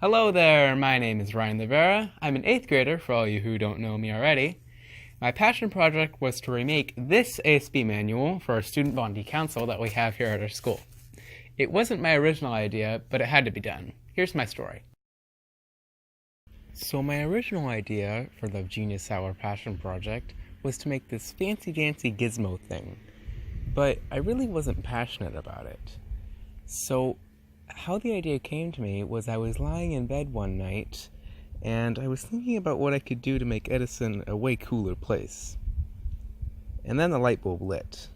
Hello there, my name is Ryan Rivera. I'm an 8th grader, for all you who don't know me already. My passion project was to remake this ASB manual for our student body council that we have here at our school. It wasn't my original idea, but it had to be done. Here's my story. So my original idea for the Genius Hour passion project was to make this fancy-dancy gizmo thing, but I really wasn't passionate about it. So how the idea came to me was I was lying in bed one night and I was thinking about what I could do to make Edison a way cooler place. And then the light bulb lit.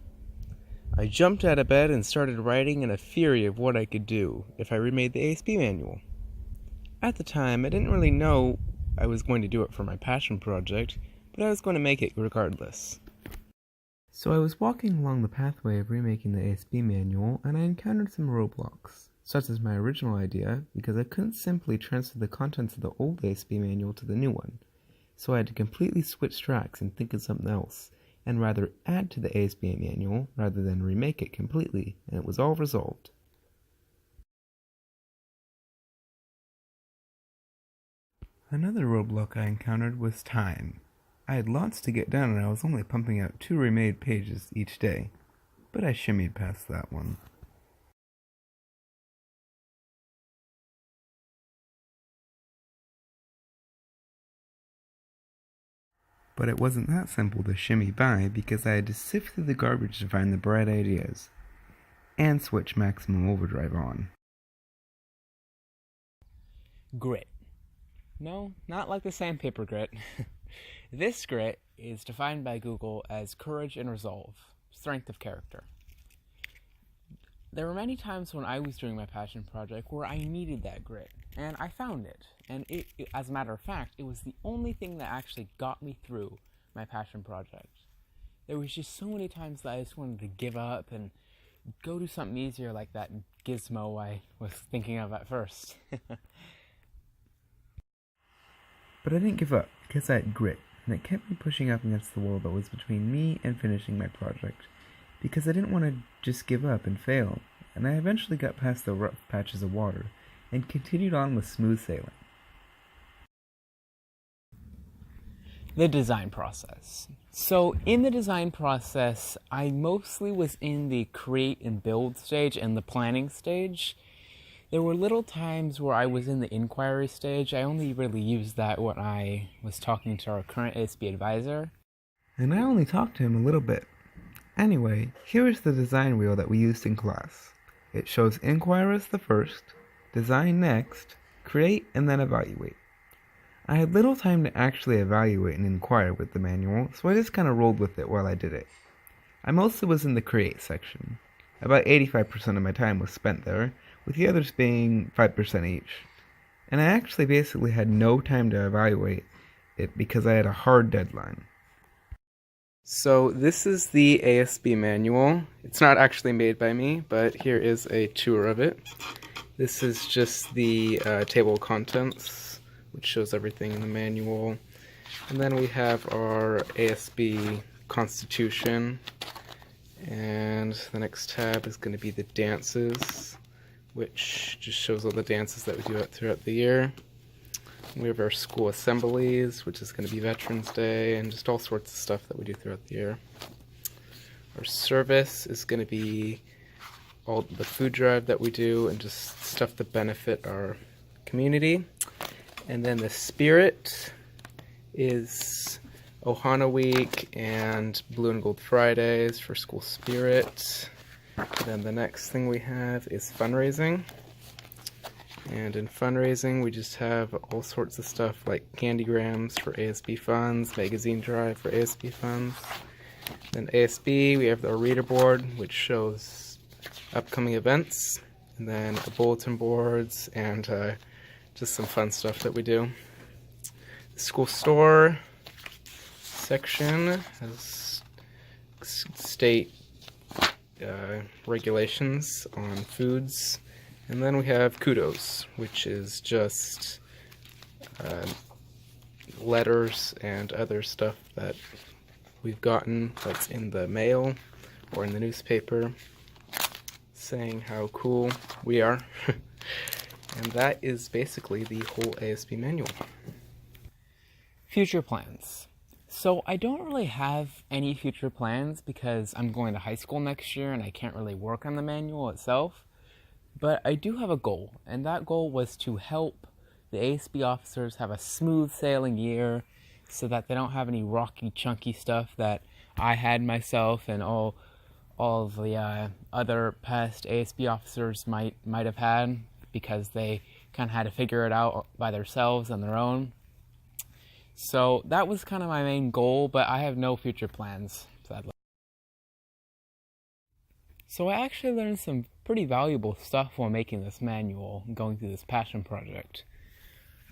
I jumped out of bed and started writing in a fury of what I could do if I remade the ASB manual. At the time, I didn't really know I was going to do it for my passion project, but I was going to make it regardless. So I was walking along the pathway of remaking the ASB manual and I encountered some roadblocks, such as my original idea, because I couldn't simply transfer the contents of the old ASB manual to the new one. So I had to completely switch tracks and think of something else, and rather add to the ASB manual rather than remake it completely, and it was all resolved. Another roadblock I encountered was time. I had lots to get done and I was only pumping out 2 remade pages each day, but I shimmied past that one. But it wasn't that simple to shimmy by because I had to sift through the garbage to find the bright ideas, and switch maximum overdrive on. Grit. No, not like the sandpaper grit. This grit is defined by Google as courage and resolve, strength of character. There were many times when I was doing my passion project where I needed that grit, and I found it. And as a matter of fact, it was the only thing that actually got me through my passion project. There was just so many times that I just wanted to give up and go do something easier like that gizmo I was thinking of at first. But I didn't give up, because I had grit, and it kept me pushing up against the wall that was between me and finishing my project, because I didn't want to just give up and fail, and I eventually got past the rough patches of water, and continued on with smooth sailing. The design process. So in the design process, I mostly was in the create and build stage and the planning stage. There were little times where I was in the inquiry stage. I only really used that when I was talking to our current ASB advisor. And I only talked to him a little bit. Anyway, here is the design wheel that we used in class. It shows inquire as the first, design next, create, and then evaluate. I had little time to actually evaluate and inquire with the manual, so I just kind of rolled with it while I did it. I mostly was in the create section. About 85% of my time was spent there, with the others being 5% each. And I actually basically had no time to evaluate it because I had a hard deadline. So this is the ASB manual. It's not actually made by me, but here is a tour of it. This is just the table of contents, which shows everything in the manual. And then we have our ASB Constitution. And the next tab is going to be the dances, which just shows all the dances that we do throughout the year. We have our school assemblies, which is going to be Veterans Day, and just all sorts of stuff that we do throughout the year. Our service is going to be all the food drive that we do and just stuff to benefit our community. And then the spirit is Ohana Week and Blue and Gold Fridays for school spirit. Then the next thing we have is fundraising. And in fundraising, we just have all sorts of stuff like candygrams for ASB funds, magazine drive for ASB funds. Then ASB, we have our reader board, which shows upcoming events. And then bulletin boards and just some fun stuff that we do. The school store section has state regulations on foods. And then we have kudos, which is just letters and other stuff that we've gotten that's in the mail or in the newspaper saying how cool we are. And that is basically the whole ASB manual. Future plans. So I don't really have any future plans because I'm going to high school next year and I can't really work on the manual itself. But I do have a goal, and that goal was to help the ASB officers have a smooth sailing year so that they don't have any rocky, chunky stuff that I had myself and all of the other past ASB officers might have had, because they kind of had to figure it out by themselves on their own. So that was kind of my main goal, but I have no future plans, sadly. So I actually learned some pretty valuable stuff while making this manual and going through this passion project.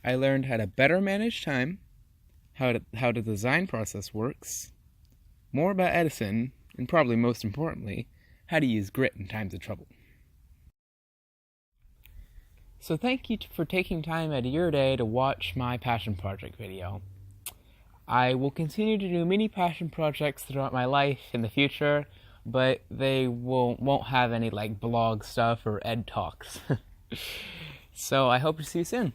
I learned how to better manage time, how the design process works, more about Edison, and probably most importantly, how to use grit in times of trouble. So thank you for taking time out of your day to watch my passion project video. I will continue to do mini passion projects throughout my life in the future, but they won't have any like blog stuff or ed talks. So I hope to see you soon.